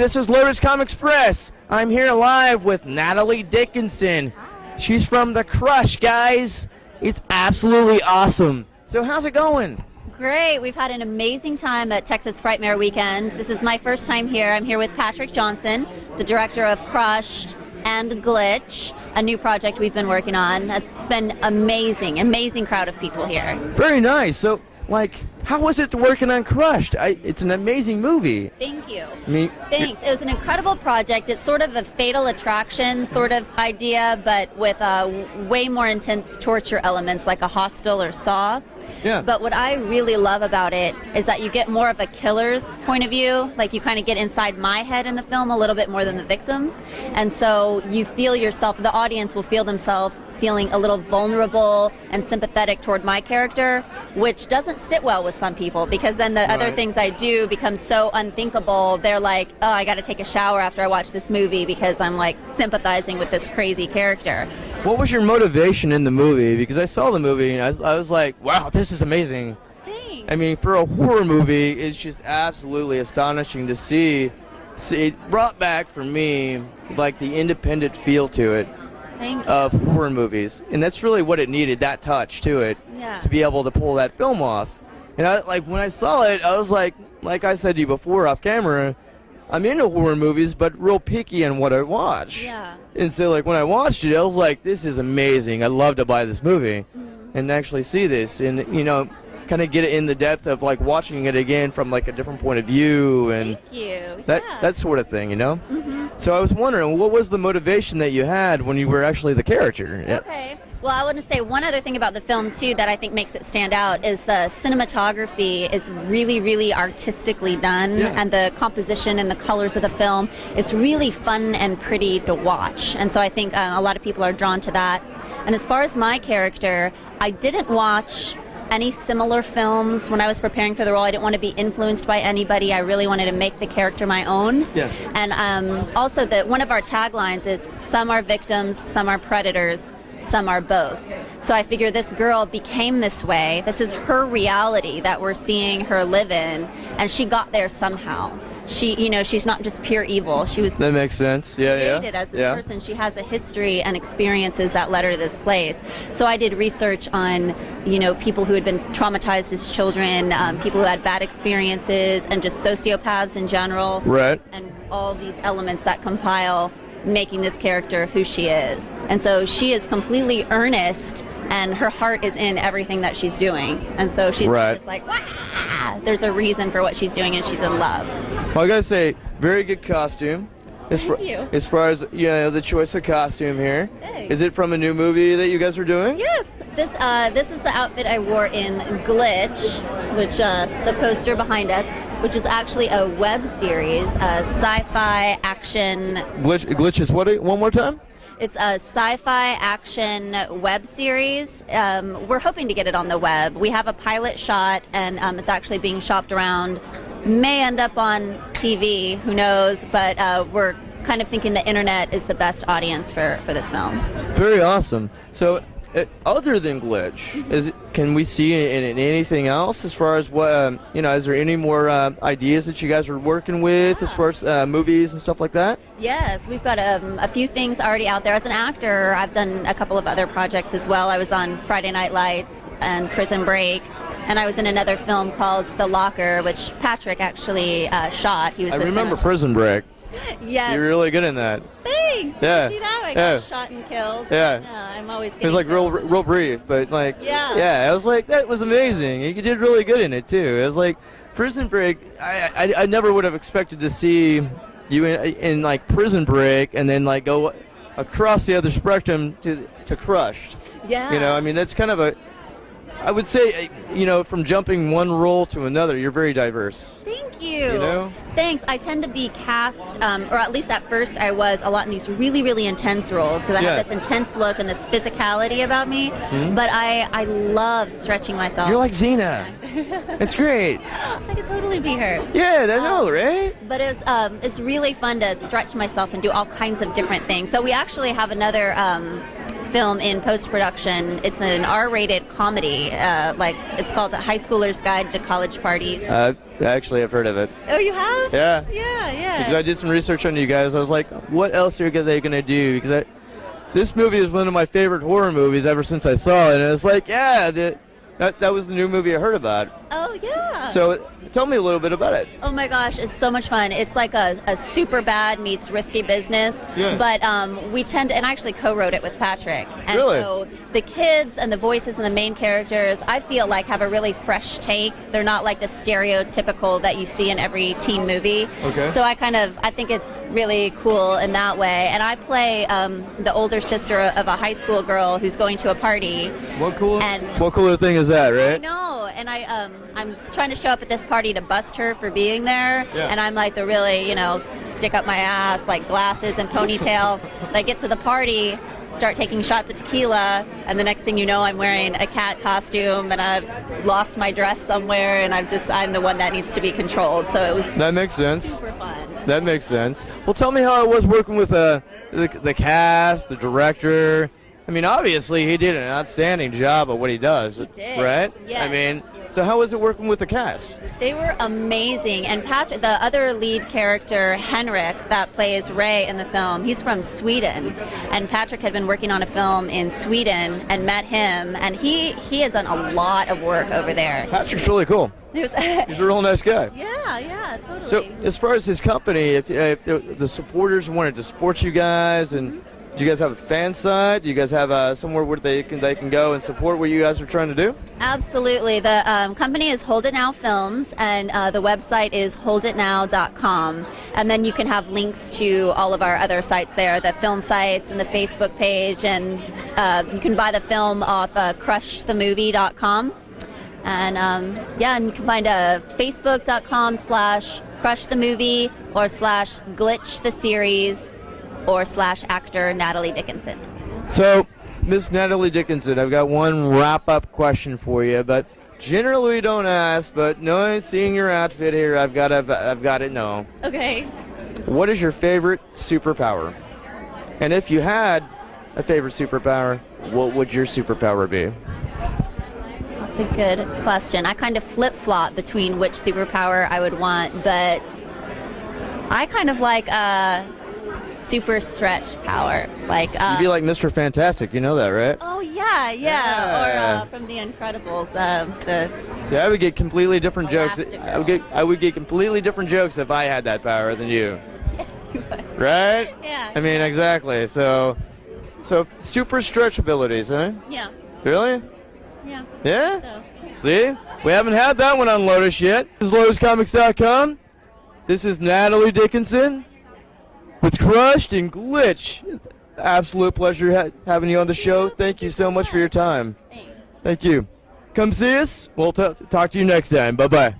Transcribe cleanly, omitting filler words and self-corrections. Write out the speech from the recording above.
this is Lotus Comics Press. I'm here live with Natalie Dickinson. She's from The Crush, guys. It's absolutely awesome. So how's it going? Great. We've had an amazing time at Texas Frightmare weekend. This is my first time here. I'm here with Patrick Johnson, the director of Crushed and Glitch, a new project we've been working on. It's been amazing crowd of people here. Very nice. So, how was it working on Crushed? It's an amazing movie. Thank you. Thanks. It was an incredible project. It's sort of a Fatal Attraction sort of idea, but with way more intense torture elements like a Hostel or Saw. Yeah. But what I really love about it is that you get more of a killer's point of view. Like, you kind of get inside my head in the film a little bit more than the victim. And so you feel yourself, the audience will feel themselves feeling a little vulnerable and sympathetic toward my character, which doesn't sit well with some people, because then the other things I do become so unthinkable. They're like, oh, I got to take a shower after I watch this movie because I'm like sympathizing with this crazy character. What was your motivation in the movie? Because I saw the movie and I was like, wow, this is amazing. Thanks. I mean, for a horror movie, it's just absolutely astonishing to see. It brought back for me like the independent feel to it of horror movies, and that's really what it needed, that touch to it, to be able to pull that film off. And when I saw it, I was like I said to you before off camera, I'm into horror movies, but real picky on what I watch. Yeah. And so when I watched it, I was like, this is amazing. I'd love to buy this movie and actually see this, and kind of get it in the depth of watching it again from a different point of view and that sort of thing, So I was wondering, what was the motivation that you had when you were actually the character? Okay. Well, I want to say one other thing about the film, too, that I think makes it stand out is the cinematography is really artistically done, and the composition and the colors of the film, it's really fun and pretty to watch. And so I think a lot of people are drawn to that. And as far as my character, I didn't watch any similar films when I was preparing for the role. I didn't want to be influenced by anybody. I really wanted to make the character my own. Yeah. And also, one of our taglines is, some are victims, some are predators, some are both. So I figure this girl became this way. This is her reality that we're seeing her live in, and she got there somehow. She's not just pure evil. She was that makes sense. Created as this person. She has a history and experiences that led her to this place. So I did research on, people who had been traumatized as children, people who had bad experiences, and just sociopaths in general. Right. And all these elements that compile making this character who she is. And so she is completely earnest, and her heart is in everything that she's doing. And so she's just like, wah! There's a reason for what she's doing, and she's in love. Well, I gotta say, very good costume. Thank you. As far as the choice of costume here, Thanks. Is it from a new movie that you guys are doing? Yes. This is the outfit I wore in Glitch, which the poster behind us, which is actually a web series, a sci-fi action. Glitch is what? One more time? It's a sci-fi action web series. We're hoping to get it on the web. We have a pilot shot, and it's actually being shopped around. May end up on TV, who knows, but we're kind of thinking the internet is the best audience for this film. Very awesome. So, other than Glitch, can we see in anything else as far as what, is there any more ideas that you guys are working with as far as movies and stuff like that? Yes, we've got a few things already out there. As an actor, I've done a couple of other projects as well. I was on Friday Night Lights and Prison Break, and I was in another film called The Locker, which Patrick actually shot. He was. I remember Prison Break. Yes. You're really good in that. Thanks. Yeah. Did you see that? I got shot and killed. Yeah. I'm always. It was real brief, but Yeah. I was like, that was amazing. You did really good in it too. It was like Prison Break. I never would have expected to see you in Prison Break and then go across the other spectrum to Crushed. Yeah. That's kind of I would say, from jumping one role to another, you're very diverse. Thank you. Thanks. I tend to be cast, or at least at first I was, a lot in these really intense roles, because I have this intense look and this physicality about me. Mm-hmm. But I love stretching myself. You're like Xena. It's great. I could totally be her. Yeah, I know, right? But it's really fun to stretch myself and do all kinds of different things. So we actually have another film in post-production. It's an R-rated comedy, it's called A High Schooler's Guide to College Parties. Actually, I've heard of it. Oh, you have? Yeah. Yeah. Because I did some research on you guys. I was like, what else are they going to do? Because this movie is one of my favorite horror movies ever since I saw it. And it's like, that was the new movie I heard about. Oh, yeah. So tell me a little bit about it. Oh, my gosh. It's so much fun. It's like a super bad meets risky business. Yeah. But we tend to, and I actually co-wrote it with Patrick. And really? So the kids and the voices and the main characters, I feel like have a really fresh take. They're not like the stereotypical that you see in every teen movie. Okay. So I think it's really cool in that way. And I play the older sister of a high school girl who's going to a party. What cooler thing is that, right? I know, and I'm trying to show up at this party to bust her for being there, and I'm like the really, stick up my ass, like glasses and ponytail. But I get to the party, start taking shots of tequila, and the next thing you know, I'm wearing a cat costume, and I've lost my dress somewhere, and I'm the one that needs to be controlled. So it was that makes sense. Super fun. That makes sense. Well, tell me how it was working with the cast, the director. I mean, obviously, he did an outstanding job at what he does. He did. Right? Yes. I mean, so how was it working with the cast? They were amazing. And Patrick, the other lead character, Henrik, that plays Ray in the film, he's from Sweden. And Patrick had been working on a film in Sweden and met him. And he had done a lot of work over there. Patrick's really cool. He's a real nice guy. Yeah, totally. So as far as his company, if the supporters wanted to support you guys, and do you guys have a fan site? Do you guys have somewhere where they can go and support what you guys are trying to do? Absolutely. The company is Hold It Now Films, and the website is holditnow.com. And then you can have links to all of our other sites there, the film sites and the Facebook page, and you can buy the film off crushthemovie.com. And and you can find facebook.com/crushthemovie or /glitchtheseries or /actor Natalie Dickinson. So, Miss Natalie Dickinson, I've got one wrap-up question for you, but generally we don't ask, but knowing, seeing your outfit here, I've got to know. Okay. What is your favorite superpower? And if you had a favorite superpower, what would your superpower be? That's a good question. I kind of flip-flop between which superpower I would want, but I kind of like super stretch power. You'd be like Mr. Fantastic, you know that, right? Oh, yeah. Or from The Incredibles. See, I would get completely different jokes. Elastigirl. I would get completely different jokes if I had that power than you. Yes, you would. Right? Yeah. I mean, exactly. So super stretch abilities, huh? Yeah. Really? Yeah. Yeah? So. See? We haven't had that one on Lotus yet. This is LotusComics.com. This is Natalie Dickinson with Crushed and Glitch. Absolute pleasure having you on the show. Thank you so much for your time. Thanks. Thank you. Come see us. We'll talk to you next time. Bye-bye.